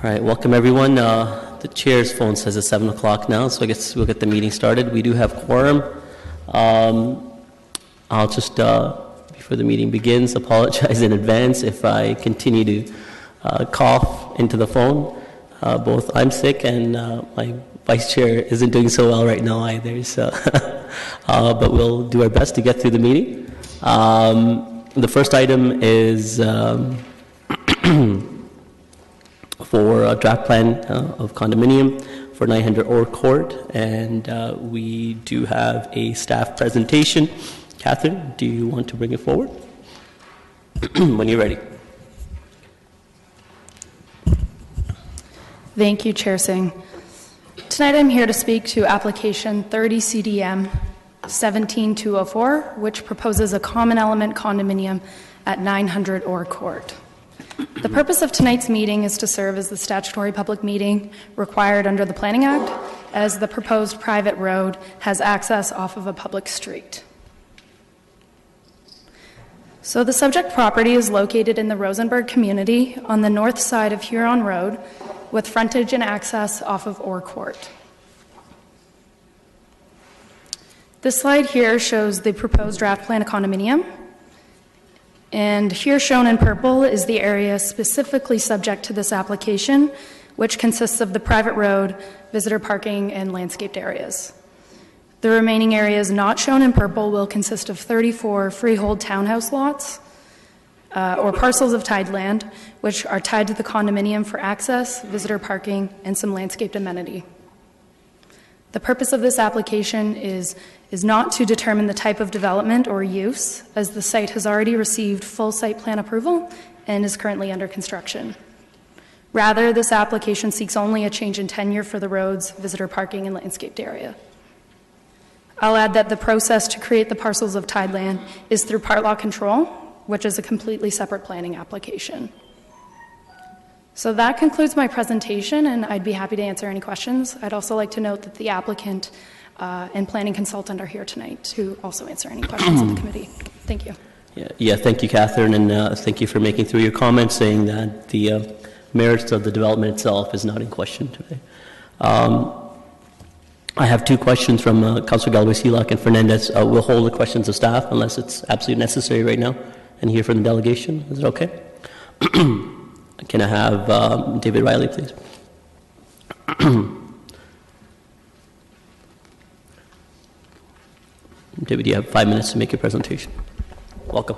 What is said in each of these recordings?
right, welcome everyone. The chair's phone says it's 7 o'clock now, so I guess we'll get the meeting started. We do have quorum. I'll just, before the meeting begins, apologize in advance if I continue to cough into the phone. Both I'm sick and my vice chair isn't doing so well right now either, so but we'll do our best to get through the meeting. The first item is for a draft plan of condominium for 900 Orr Court, and we do have a staff presentation. Catherine, do you want to bring it forward? When you're ready. Thank you, Chair Singh. Tonight I'm here to speak to application 30 CDM 17204, which proposes a common element condominium at 900 Orr Court. The purpose of tonight's meeting is to serve as the statutory public meeting required under the Planning Act, as the proposed private road has access off of a public street. So the subject property is located in the Rosenberg community on the north side of Huron Road, with frontage and access off of Orr Court. This slide here shows the proposed draft plan of condominium. And here shown in purple is the area specifically subject to this application, which consists of the private road, visitor parking, and landscaped areas. The remaining areas not shown in purple will consist of 34 freehold townhouse lots or parcels of tied land, which are tied to the condominium for access, visitor parking, and some landscaped amenity. The purpose of this application is not to determine the type of development or use, as the site has already received full site plan approval and is currently under construction. Rather, this application seeks only a change in tenure for the roads, visitor parking, and landscaped area. I'll add that the process to create the parcels of tied land is through part lot control, which is a completely separate planning application. So that concludes my presentation, and I'd be happy to answer any questions. I'd also like to note that the applicant and planning consultant are here tonight to also answer any questions of the committee. Thank you. Yeah, thank you, Catherine, and thank you for making through your comments, saying that the merits of the development itself is not in question today. I have two questions from Councillor Galway-Seelock and Fernandez. We'll hold the questions of staff unless it's absolutely necessary right now, and hear from the delegation. Is it okay? Can I have David Riley, please? David, you have 5 minutes to make your presentation. Welcome.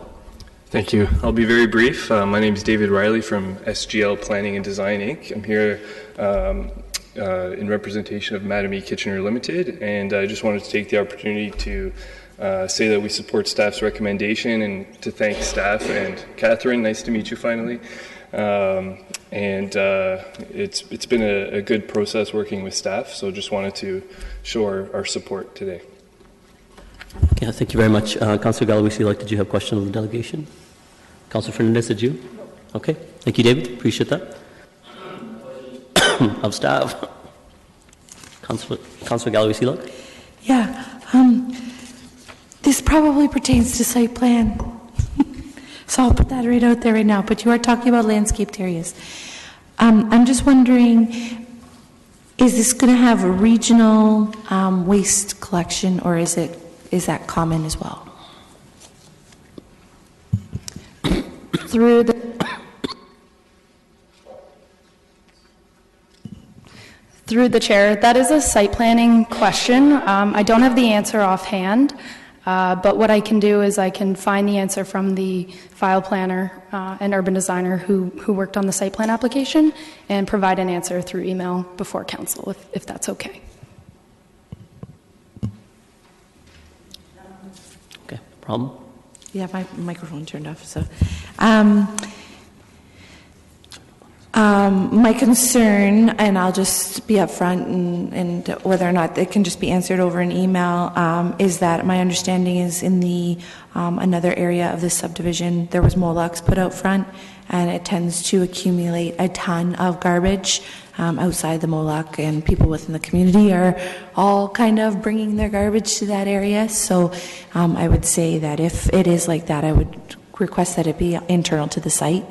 Thank you. I'll be very brief. My name is David Riley from SGL Planning and Design, Inc. I'm here in representation of Madam E. Kitchener Limited, and I just wanted to take the opportunity to say that we support staff's recommendation and to thank staff and Catherine. Nice to meet you finally. It's been a good process working with staff, so just wanted to show our support today. Yeah, thank you very much. Councillor Galway-Seelock, did you have questions of the delegation? Councillor Fernandez, did you? Okay, thank you, David. Appreciate that. Of staff. Councillor Galway-Seelock? Yeah, this probably pertains to site plan. So I'll put that right out there right now, but you are talking about landscaped areas. I'm just wondering, is this going to have a regional waste collection, or is that common as well? Through the chair, that is a site planning question. I don't have the answer offhand. But what I can do is I can find the answer from the file planner and urban designer who worked on the site plan application and provide an answer through email before council, if that's okay. Okay, no problem. Yeah, my microphone turned off. So, my concern, and I'll just be upfront, and whether or not it can just be answered over an email, is that my understanding is in the another area of this subdivision, there was Molochs put out front, and it tends to accumulate a ton of garbage outside the Moloch, and people within the community are all kind of bringing their garbage to that area. So I would say that if it is like that, I would request that it be internal to the site,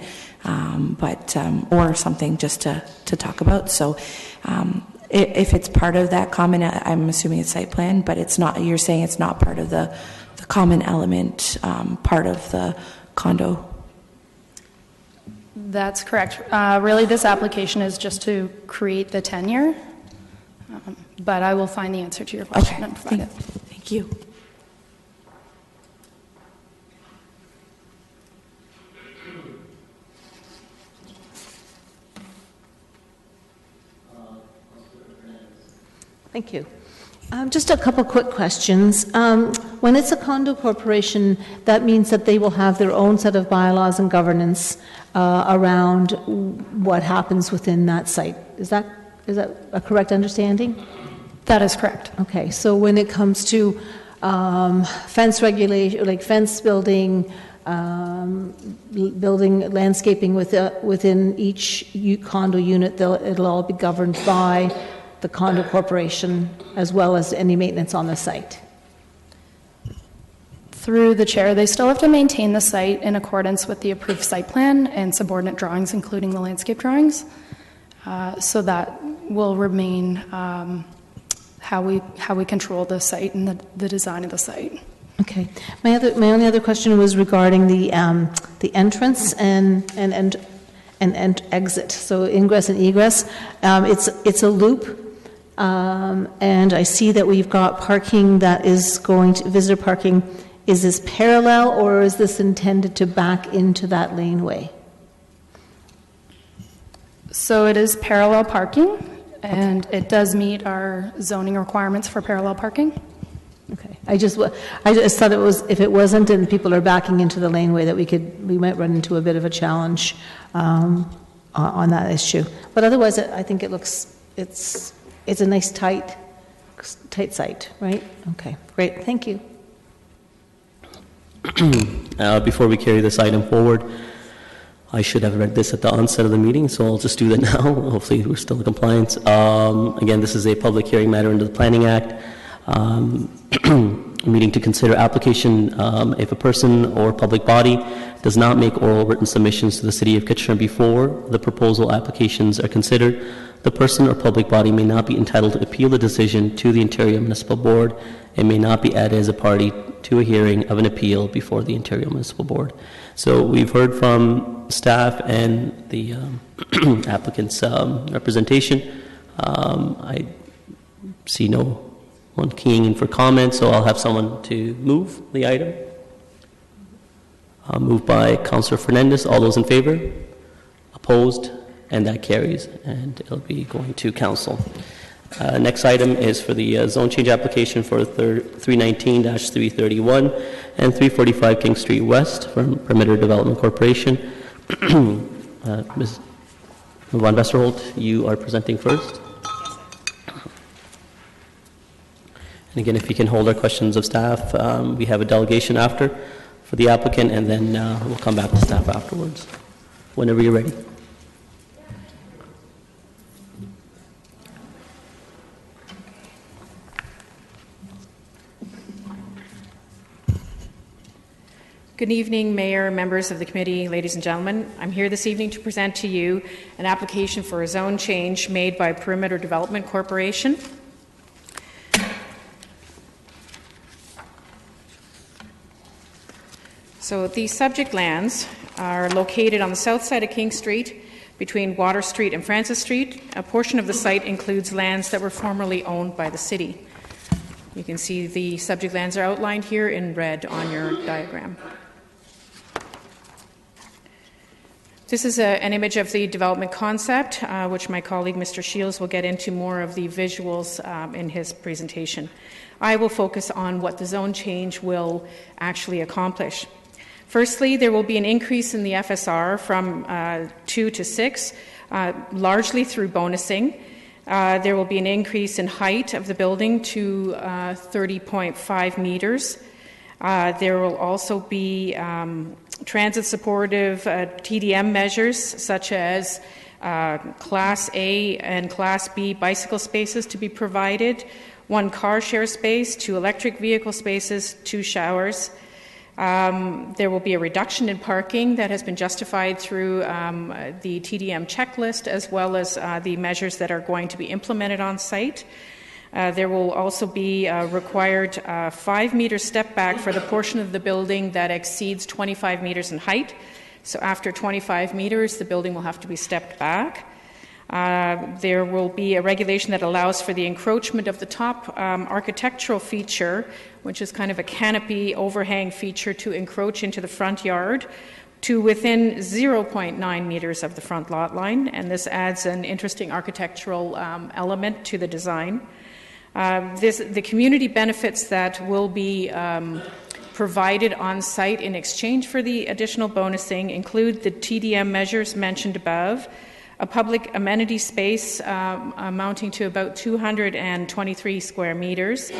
or something just to talk about. So if it's part of that common, I'm assuming it's site plan, but it's not, you're saying it's not part of the common element, part of the condo. That's correct. Really, this application is just to create the tenure, but I will find the answer to your question and provide it. Thank you. Thank you. Just a couple quick questions. When it's a condo corporation, that means that they will have their own set of bylaws and governance around what happens within that site. Is that a correct understanding? That is correct. Okay, so when it comes to fence regulation, like fence building, building landscaping within each condo unit, it'll all be governed by the condo corporation, as well as any maintenance on the site. Through the chair, they still have to maintain the site in accordance with the approved site plan and subordinate drawings, including the landscape drawings. So that will remain how we control the site and the design of the site. Okay. My only other question was regarding the entrance and exit. So ingress and egress. It's a loop. And I see that we've got parking that is going to, visitor parking. Is this parallel, or is this intended to back into that laneway? So it is parallel parking, and it does meet our zoning requirements for parallel parking. Okay. I just thought it was, if it wasn't and people are backing into the laneway, that we might run into a bit of a challenge on that issue. But otherwise, I think it's a nice tight site, right? Okay, great, thank you. Before we carry this item forward, I should have read this at the onset of the meeting, so I'll just do that now. Hopefully we're still in compliance. Again, this is a public hearing matter under the Planning Act. Meeting to consider application if a person or public body does not make oral written submissions to the City of Kitchener before the proposal applications are considered, the person or public body may not be entitled to appeal the decision to the Ontario Municipal Board and may not be added as a party to a hearing of an appeal before the Ontario Municipal Board. So we've heard from staff and the applicant's representation. I see no one keying in for comment, so I'll have someone to move the item. Moved by Councillor Fernandez. All those in favor? Opposed? And that carries, and it'll be going to council. Next item is for the zone change application for 319-331 and 345 King Street West from Perimeter Development Corporation. Ms. Van Westerholt, you are presenting first. And again, if you can hold our questions of staff, we have a delegation after for the applicant, and then we'll come back to staff afterwards. Whenever you're ready. Good evening, Mayor, members of the committee, ladies and gentlemen. I'm here this evening to present to you an application for a zone change made by Perimeter Development Corporation. So these subject lands are located on the south side of King Street between Water Street and Francis Street. A portion of the site includes lands that were formerly owned by the city. You can see the subject lands are outlined here in red on your diagram. This is an image of the development concept, which my colleague Mr. Shields will get into more of the visuals in his presentation. I will focus on what the zone change will actually accomplish. Firstly, there will be an increase in the FSR from 2 to 6, largely through bonusing. There will be an increase in height of the building to 30.5 meters. There will also be transit-supportive TDM measures, such as Class A and Class B bicycle spaces to be provided, 1 car share space, 2 electric vehicle spaces, 2 showers. There will be a reduction in parking that has been justified through the TDM checklist, as well as the measures that are going to be implemented on site. There will also be a required 5-meter step back for the portion of the building that exceeds 25 meters in height. So after 25 meters, the building will have to be stepped back. There will be a regulation that allows for the encroachment of the top architectural feature, which is kind of a canopy overhang feature, to encroach into the front yard to within 0.9 meters of the front lot line, and this adds an interesting architectural element to the design. The community benefits that will be provided on site in exchange for the additional bonusing include the TDM measures mentioned above, a public amenity space amounting to about 223 square meters,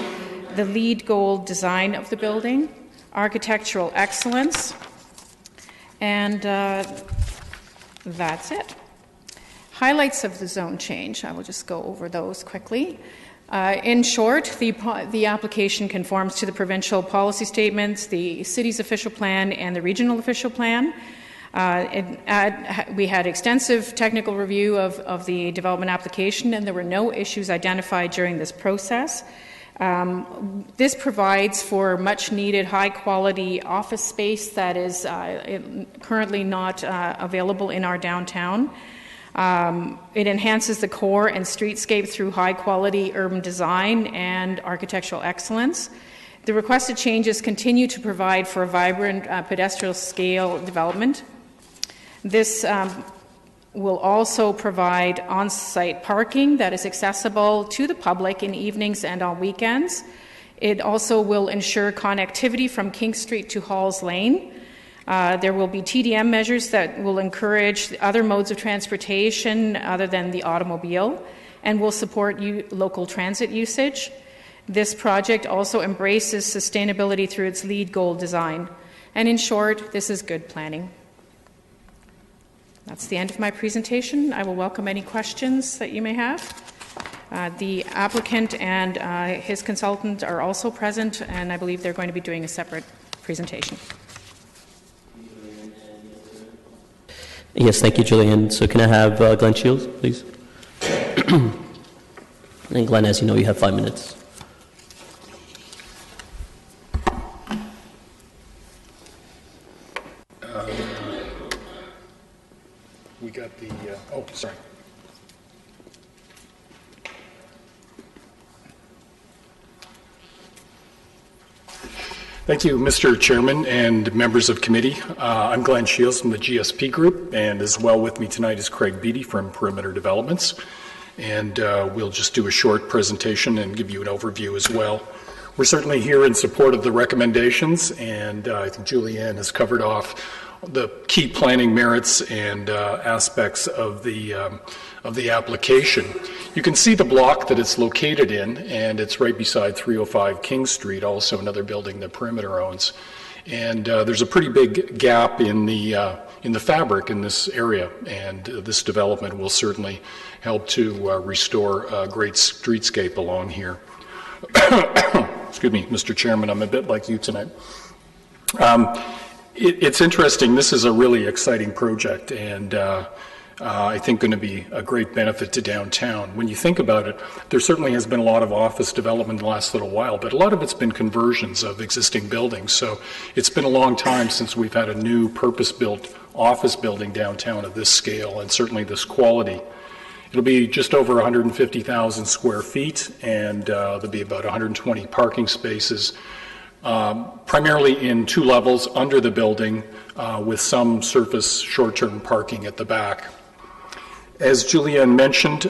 the LEED Gold design of the building, architectural excellence, and that's it. Highlights of the zone change, I will just go over those quickly. In short, the application conforms to the provincial policy statements, the city's official plan, and the regional official plan. We had extensive technical review of the development application, and there were no issues identified during this process. This provides for much needed high quality office space that is currently not available in our downtown. It enhances the core and streetscape through high quality urban design and architectural excellence. The requested changes continue to provide for a vibrant pedestrian scale development. This will also provide on-site parking that is accessible to the public in evenings and on weekends. It also will ensure connectivity from King Street to Halls Lane. There will be TDM measures that will encourage other modes of transportation other than the automobile and will support local transit usage. This project also embraces sustainability through its LEED Gold design. And in short, this is good planning. That's the end of my presentation. I will welcome any questions that you may have. The applicant and his consultant are also present, and I believe they're going to be doing a separate presentation. Yes, thank you, Julian. So can I have Glenn Shields, please? And Glenn, as you know, you have 5 minutes. We got the, oh, sorry. Thank you, Mr. Chairman and members of committee. I'm Glenn Shields from the GSP Group, and as well with me tonight is Craig Beattie from Perimeter Developments. And we'll just do a short presentation and give you an overview as well. We're certainly here in support of the recommendations, and I think Julianne has covered off the key planning merits and aspects of the application. You can see the block that it's located in, and it's right beside 305 King Street, also another building that Perimeter owns. And there's a pretty big gap in the fabric in this area, and this development will certainly help to restore a great streetscape along here. Excuse me, Mr. Chairman, I'm a bit like you tonight. It's interesting. This is a really exciting project, and I think going to be a great benefit to downtown. When you think about it, there certainly has been a lot of office development in the last little while, but a lot of it's been conversions of existing buildings. So it's been a long time since we've had a new purpose-built office building downtown of this scale and certainly this quality. It'll be just over 150,000 square feet, and there'll be about 120 parking spaces. Primarily in 2 levels under the building with some surface short-term parking at the back. As Julianne mentioned,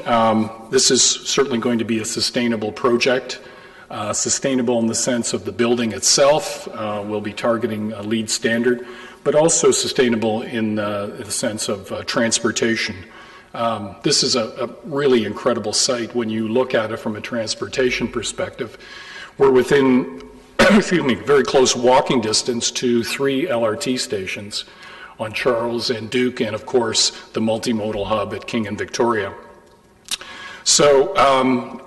this is certainly going to be a sustainable project. Sustainable in the sense of the building itself. We'll be targeting a LEED standard, but also sustainable in the sense of transportation. This is a really incredible site when you look at it from a transportation perspective. We're within excuse me, very close walking distance to 3 LRT stations on Charles and Duke, and of course the multimodal hub at King and Victoria. So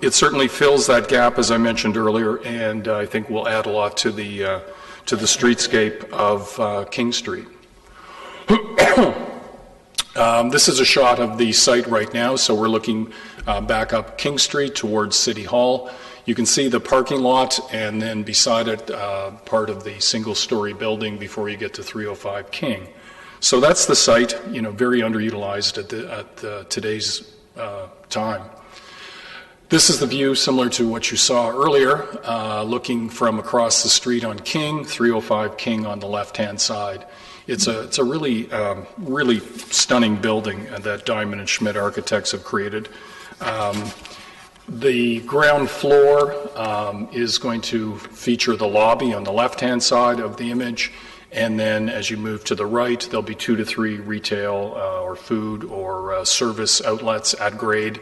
it certainly fills that gap, as I mentioned earlier, and I think will add a lot to the to the streetscape of King Street. This is a shot of the site right now, so we're looking back up King Street towards City Hall. You can see the parking lot, and then beside it, part of the single-story building before you get to 305 King. So that's the site, very underutilized at today's time. This is the view similar to what you saw earlier, looking from across the street on King, 305 King on the left-hand side. It's a really, really stunning building that Diamond and Schmidt Architects have created. The ground floor is going to feature the lobby on the left-hand side of the image, and then as you move to the right, there'll be 2 to 3 retail or food or service outlets at grade,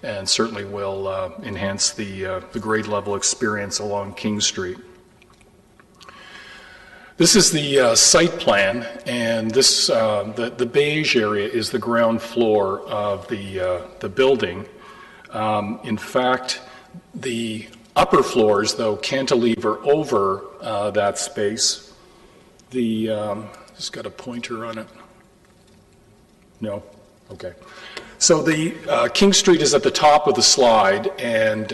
and certainly will enhance the grade level experience along King Street. This is the site plan, and this the beige area is the ground floor of the building. In fact, the upper floors, though, cantilever over that space. Just got a pointer on it. No? Okay. So the King Street is at the top of the slide, and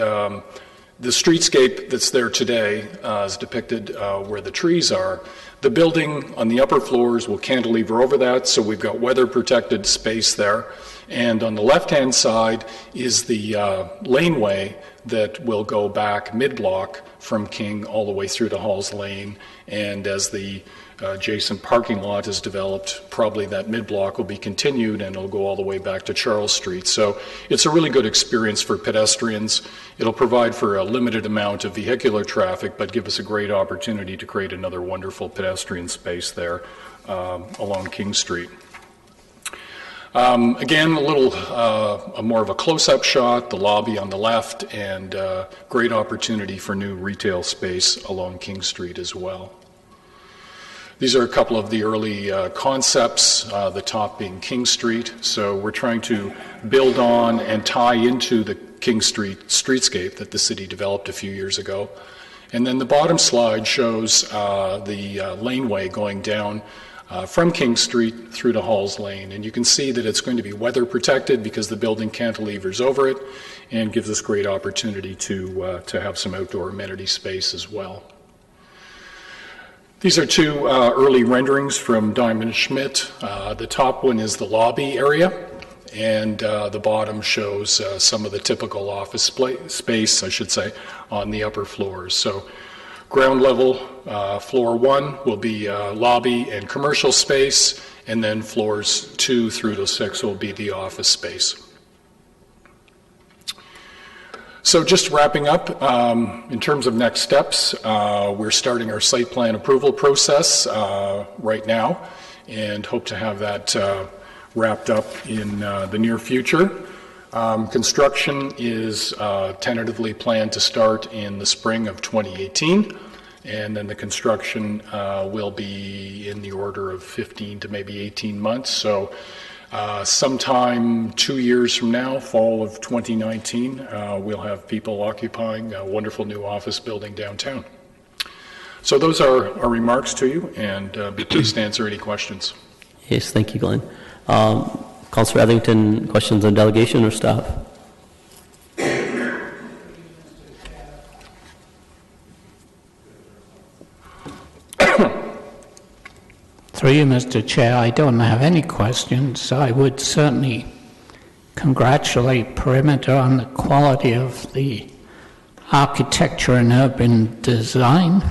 the streetscape that's there today is depicted where the trees are. The building on the upper floors will cantilever over that, so we've got weather-protected space there. And on the left-hand side is the laneway that will go back mid-block from King all the way through to Halls Lane. And as the adjacent parking lot is developed, probably that mid-block will be continued and it'll go all the way back to Charles Street. So it's a really good experience for pedestrians. It'll provide for a limited amount of vehicular traffic, but give us a great opportunity to create another wonderful pedestrian space there along King Street. Again, a little more of a close-up shot, the lobby on the left, and great opportunity for new retail space along King Street as well. These are a couple of the early concepts, the top being King Street. So we're trying to build on and tie into the King Street streetscape that the city developed a few years ago. And then the bottom slide shows the laneway going down from King Street through to Halls Lane. And you can see that it's going to be weather protected because the building cantilevers over it and gives us great opportunity to have some outdoor amenity space as well. These are two early renderings from Diamond & Schmidt. The top one is the lobby area, and the bottom shows some of the typical office space, I should say, on the upper floors. So ground level, floor 1 will be lobby and commercial space, and then floors 2 through to 6 will be the office space. So just wrapping up, in terms of next steps, we're starting our site plan approval process right now and hope to have that wrapped up in the near future. Construction is tentatively planned to start in the spring of 2018, and then the construction will be in the order of 15 to maybe 18 months. So sometime 2 years from now, fall of 2019, we'll have people occupying a wonderful new office building downtown. So those are our remarks to you, and be pleased to answer any questions. Yes, thank you, Glenn. Councillor Etherington, questions on delegation or staff? Through you, Mr. Chair, I don't have any questions. I would certainly congratulate Perimeter on the quality of the architecture and urban design,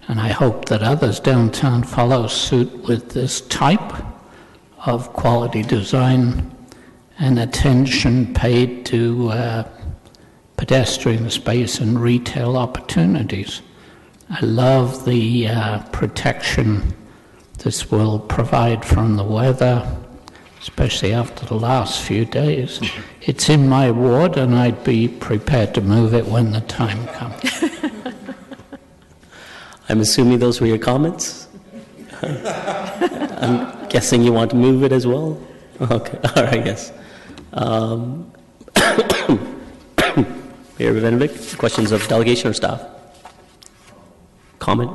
and I hope that others downtown follow suit with this type of quality design and attention paid to pedestrian space and retail opportunities. I love the protection this will provide from the weather, especially after the last few days. It's in my ward, and I'd be prepared to move it when the time comes. I'm assuming those were your comments? I'm guessing you want to move it as well? Okay, all right, yes. Mayor Vivenovic, questions of delegation or staff? Comment?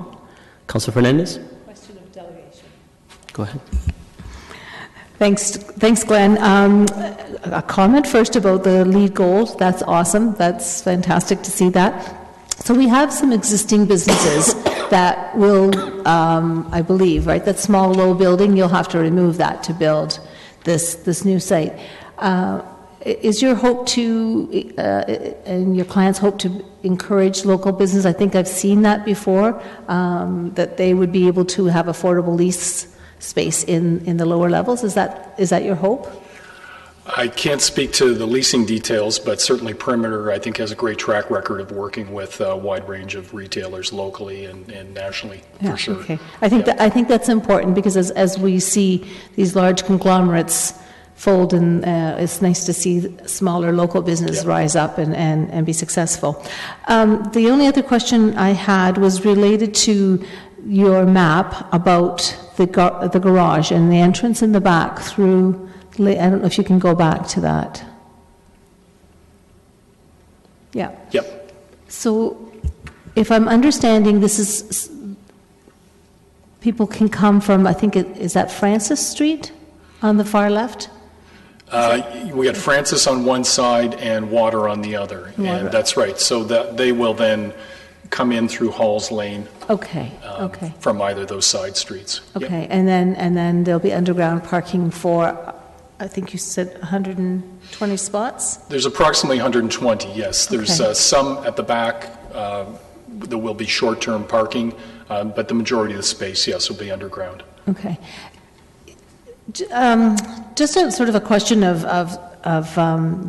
Councillor Fernandez? Question of delegation. Go ahead. Thanks, Glenn. A comment first about the LEED Gold. That's awesome. That's fantastic to see that. So we have some existing businesses that will, I believe, right, that small, low building, you'll have to remove that to build this new site. Is your hope to, and your clients hope to encourage local business? I think I've seen that before, that they would be able to have affordable lease space in the lower levels. Is that your hope? I can't speak to the leasing details, but certainly Perimeter, I think, has a great track record of working with a wide range of retailers locally and nationally, for sure. Okay. I think that's important, because as we see these large conglomerates fold, and it's nice to see smaller local business rise up and be successful. The only other question I had was related to your map about the garage and the entrance in the back through. I don't know if you can go back to that. Yeah. Yep. So, if I'm understanding, this is, people can come from, I think, is that Francis Street on the far left? We got Francis on one side and Water on the other. And that's right. So that they will then come in through Halls Lane. Okay. From either of those side streets. Okay. Yep. And then there'll be underground parking for, I think you said 120 spots? There's approximately 120, yes. There's some at the back. There will be short-term parking, but the majority of the space, yes, will be underground. Okay. Just a sort of a question of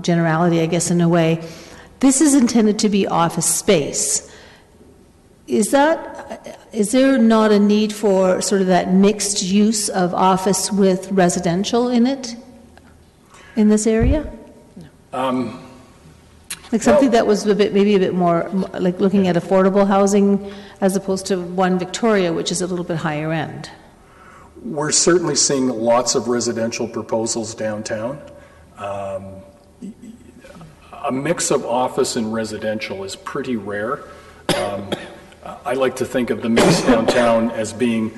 generality, I guess, in a way. This is intended to be office space. Is there not a need for sort of that mixed use of office with residential in it, in this area? No. Like something that was maybe a bit more, like looking at affordable housing as opposed to One Victoria, which is a little bit higher end. We're certainly seeing lots of residential proposals downtown. A mix of office and residential is pretty rare. I like to think of the mix downtown as being,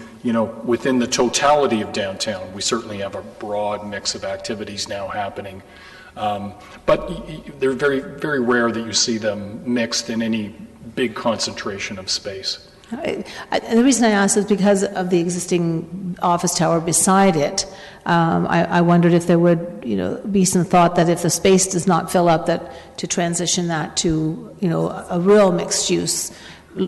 within the totality of downtown. We certainly have a broad mix of activities now happening. But they're very, very rare that you see them mixed in any big concentration of space. The reason I asked is because of the existing office tower beside it. I wondered if there would, be some thought that if the space does not fill up, that to transition that to, a real mixed use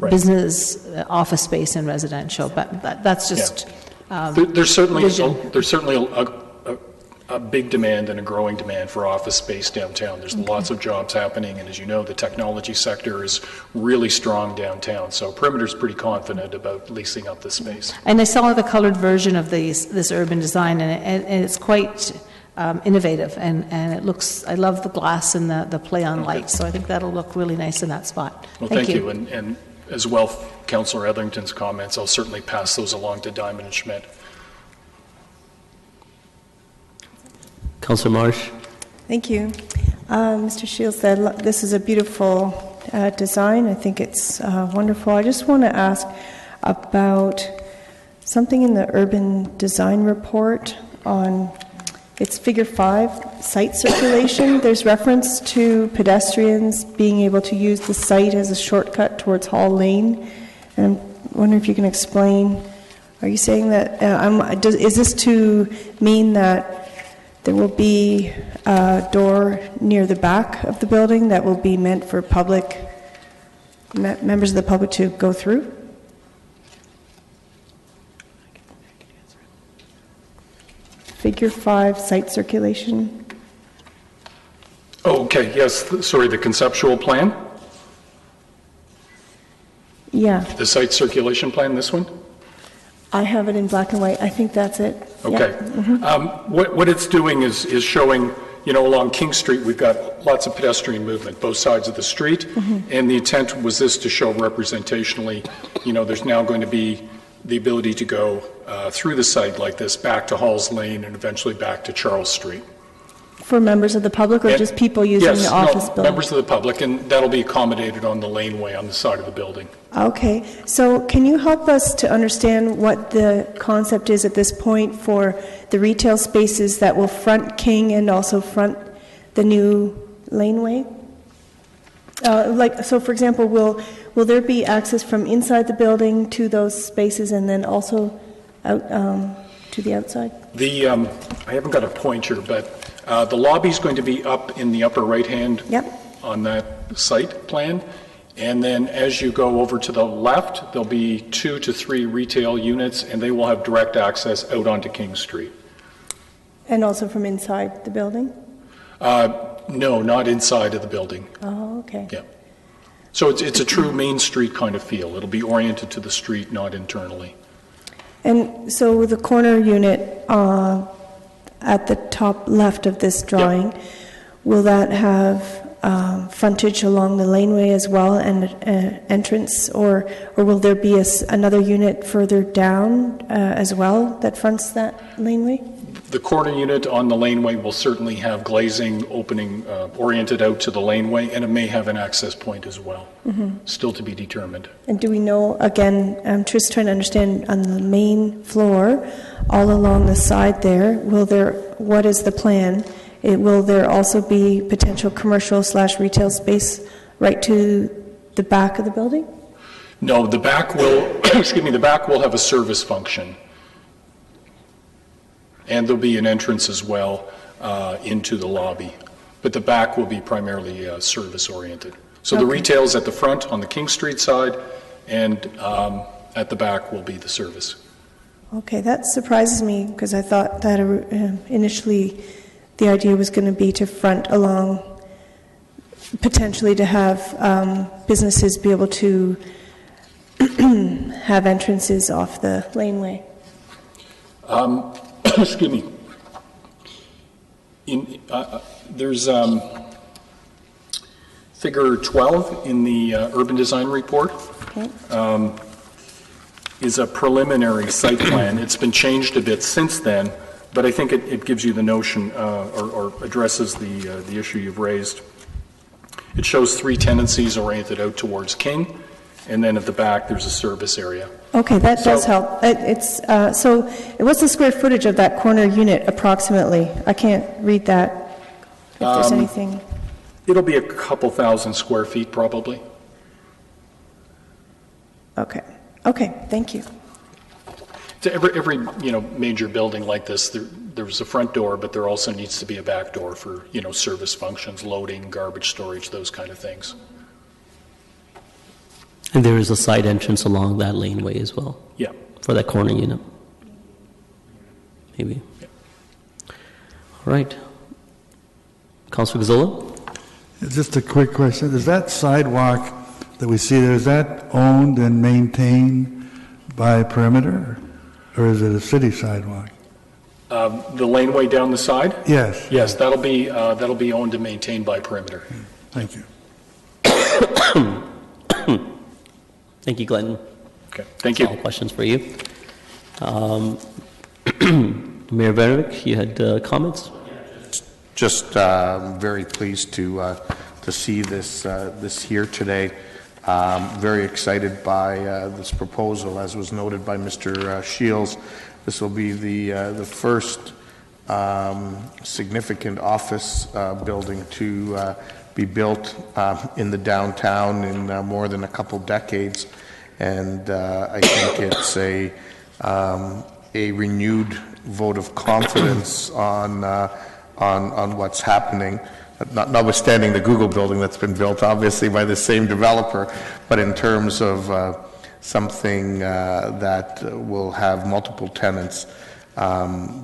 business, office space, and residential. But that's just there's certainly a big demand and a growing demand for office space downtown. There's lots of jobs happening, and as you know, the technology sector is really strong downtown. So Perimeter's pretty confident about leasing up the space. And I saw the colored version of this urban design, and it's quite innovative, and it looks. I love the glass and the play on light. So I think that'll look really nice in that spot. Well, thank you. And as well, Councillor Etherington's comments, I'll certainly pass those along to Diamond and Schmidt. Councillor Marsh. Thank you. Mr. Shields said this is a beautiful design. I think it's wonderful. I just want to ask about something in the urban design report on, it's figure 5, site circulation. There's reference to pedestrians being able to use the site as a shortcut towards Hall Lane. And I'm wondering if you can explain, are you saying that, is this to mean that there will be a door near the back of the building that will be meant for members of the public to go through? Figure 5, site circulation. Oh, okay, yes, sorry, the conceptual plan? Yeah. The site circulation plan, this one? I have it in black and white. I think that's it. Okay. Yeah. What it's doing is showing, along King Street, we've got lots of pedestrian movement, both sides of the street. And the intent was this to show representationally, there's now going to be the ability to go through the site like this, back to Halls Lane and eventually back to Charles Street. for members of the public or And- just people using yes, the office no, building? members of the public, and that'll be accommodated on the laneway on the side of the building. Okay, so can you help us to understand what the concept is at this point for the retail spaces that will front King and also front the new laneway? So for example, will there be access from inside the building to those spaces and then also out to the outside? I haven't got a pointer, but the lobby's going to be up in the upper right-hand on that site plan. And then as you go over to the left, there'll be 2 to 3 retail units, and they will have direct access out onto King Street. And also from inside the building? No, not inside of the building. Oh, okay. Yeah. So it's a true Main Street kind of feel. It'll be oriented to the street, not internally. And so the corner unit at the top left of this drawing, will that have frontage along the laneway as well and entrance, or will there be another unit further down as well that fronts that laneway? The corner unit on the laneway will certainly have glazing opening oriented out to the laneway, and it may have an access point as well. Still to be determined. And do we know, again, I'm just trying to understand, on the main floor, all along the side there, what is the plan? Will there also be potential commercial/retail space right to the back of the building? No, the back will, the back will have a service function. And there'll be an entrance as well into the lobby. But the back will be primarily service-oriented. So the retail is at the front on the King Street side, and at the back will be the service. Okay, that surprises me because I thought that initially the idea was going to be to front along, potentially to have businesses be able to have entrances off the laneway. Excuse me. There's figure 12 in the urban design report. Okay. Is a preliminary site plan. It's been changed a bit since then, but I think it gives you the notion or addresses the issue you've raised. It shows 3 tenancies oriented out towards King, and then at the back there's a service area. Okay, that does help. So what's the square footage of that corner unit approximately? I can't read that, if there's anything. It'll be a couple thousand square feet probably. Okay, thank you. To every major building like this, there's a front door, but there also needs to be a back door for service functions, loading, garbage storage, those kind of things. And there is a side entrance along that laneway as well. Yeah. For that corner unit. Maybe. Yeah. All right. Councilor Gazzola? Just a quick question. Is that sidewalk that we see there, is that owned and maintained by Perimeter, or is it a city sidewalk? The laneway down the side? Yes. Yes, that'll be owned and maintained by Perimeter. Thank you. Thank you, Glenn. Okay, thank you. All questions for you. Mayor Berwick, you had comments? Just very pleased to see this here today. Very excited by this proposal, as was noted by Mr. Shields. This will be the first significant office building to be built in the downtown in more than a couple decades, and I think it's a renewed vote of confidence on what's happening. Notwithstanding the Google building that's been built, obviously by the same developer, but in terms of something that will have multiple tenants,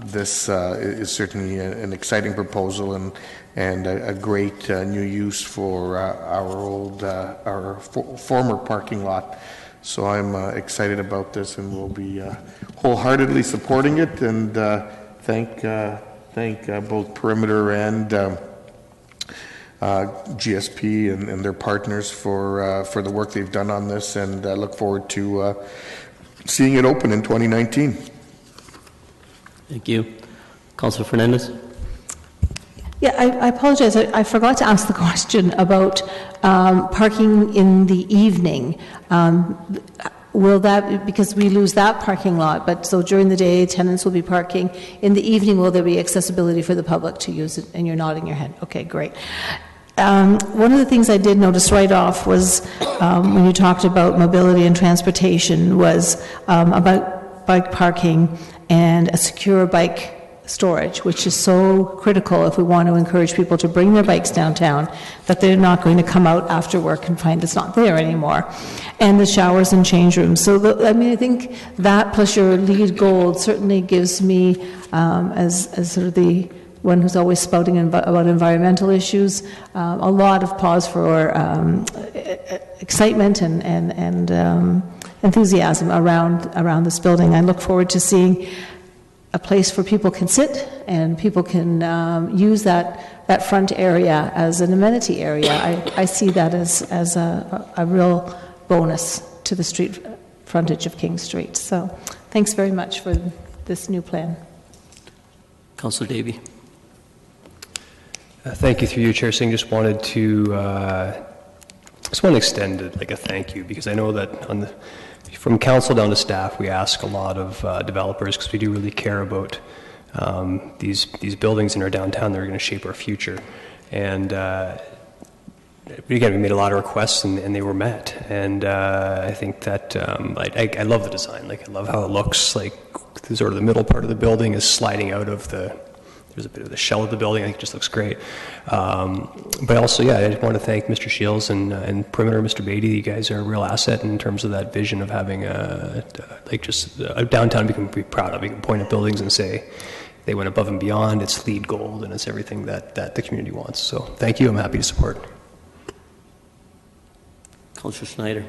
this is certainly an exciting proposal and a great new use for our former parking lot. So I'm excited about this, and will be wholeheartedly supporting it, and thank both Perimeter and GSP and their partners for the work they've done on this, and I look forward to seeing it open in 2019. Thank you. Councilor Fernandez? Yeah, I apologize. I forgot to ask the question about parking in the evening. Will that, because we lose that parking lot, but so during the day, tenants will be parking. In the evening, will there be accessibility for the public to use it? And you're nodding your head. Okay, great. One of the things I did notice right off was when you talked about mobility and transportation was about bike parking and a secure bike storage, which is so critical if we want to encourage people to bring their bikes downtown, that they're not going to come out after work and find it's not there anymore. And the showers and change rooms. So, I think that plus your LEED Gold certainly gives me, as sort of the one who's always spouting about environmental issues, a lot of pause for excitement and enthusiasm around this building. I look forward to seeing a place where people can sit and people can use that front area as an amenity area. I see that as a real bonus to the street frontage of King Street. So thanks very much for this new plan. Councillor Davey. Thank you, through you, Chair Singh. Just wanted to extend a thank you, because I know that from council down to staff, we ask a lot of developers, because we do really care about these buildings in our downtown that are going to shape our future. And again, we made a lot of requests and they were met. And I think that I love the design. I love how it looks. Sort of the middle part of the building is sliding out of there's a bit of the shell of the building. I think it just looks great. But also, I just want to thank Mr. Shields and Perimeter, Mr. Beatty. You guys are a real asset in terms of that vision of having a downtown we can be proud of. We can point at buildings and say they went above and beyond. It's LEED Gold, and it's everything that the community wants. So thank you. I'm happy to support. Councillor Schneider.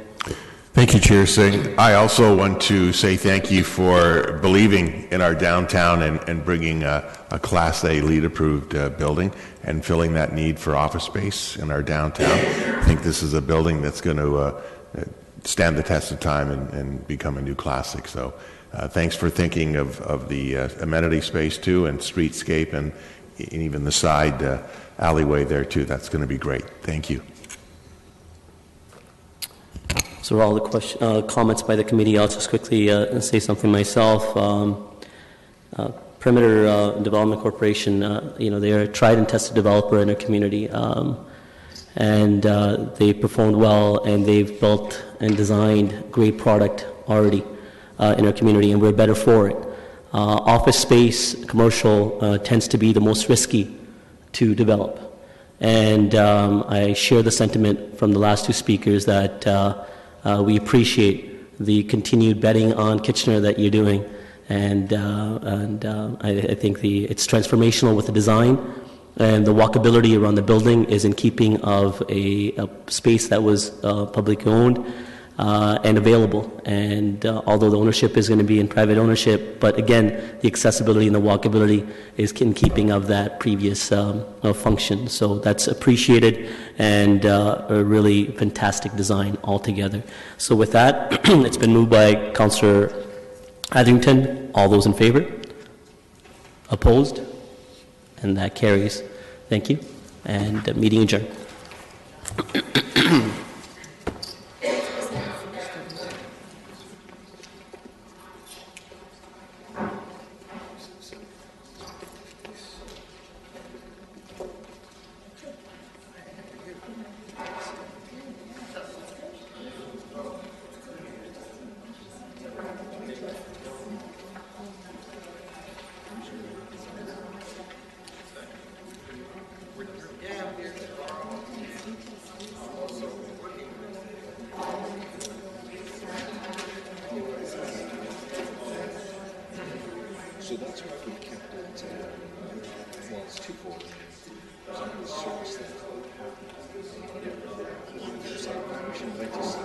Thank you, Chair Singh. I also want to say thank you for believing in our downtown and bringing a Class A LEED-approved building and filling that need for office space in our downtown. I think this is a building that's going to stand the test of time and become a new classic. So thanks for thinking of the amenity space too, and streetscape, and even the side alleyway there too. That's going to be great. Thank you. So all the comments by the committee, I'll just quickly say something myself. Perimeter Development Corporation, they're a tried and tested developer in our community, and they performed well, and they've built and designed great product already in our community, and we're better for it. Office space, commercial, tends to be the most risky to develop, and I share the sentiment from the last two speakers that we appreciate the continued betting on Kitchener that you're doing, and I think it's transformational with the design, and the walkability around the building is in keeping of a space that was publicly owned and available. And although the ownership is going to be in private ownership, but again, the accessibility and the walkability is in keeping of that previous function. So that's appreciated, and a really fantastic design altogether. So with that, it's been moved by Councillor Atherington. All those in favor? Opposed? And that carries. Thank you. And meeting adjourned. So that's why we kept it, well, it's twofold. There's a service that, it's like, we should like to see,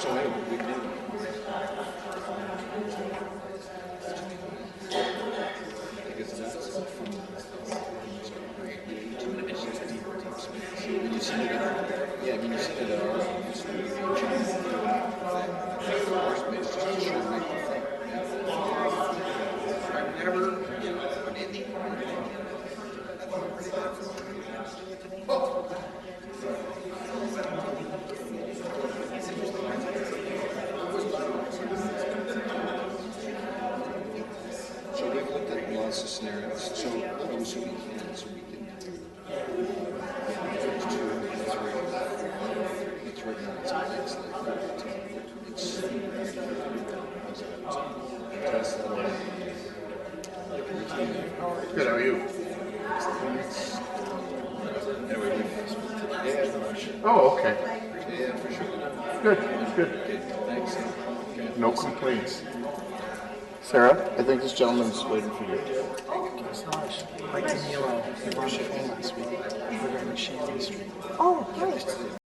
so anyway, we did. Because that's from visited our office, we changed the floor space just to show the thing. I've never been in the So we've looked at lots of scenarios. So we can it's 2, 3. It's right now. It's a mix. Test that way. Good, how are you? Anyway, we Oh, okay. yeah, for sure. Good, good. Okay, thanks. No complaints. Sarah, I think this gentleman's waiting for you. Mike Danilo, he brought the phone last week. We're going to Shannon Street. Oh, hi.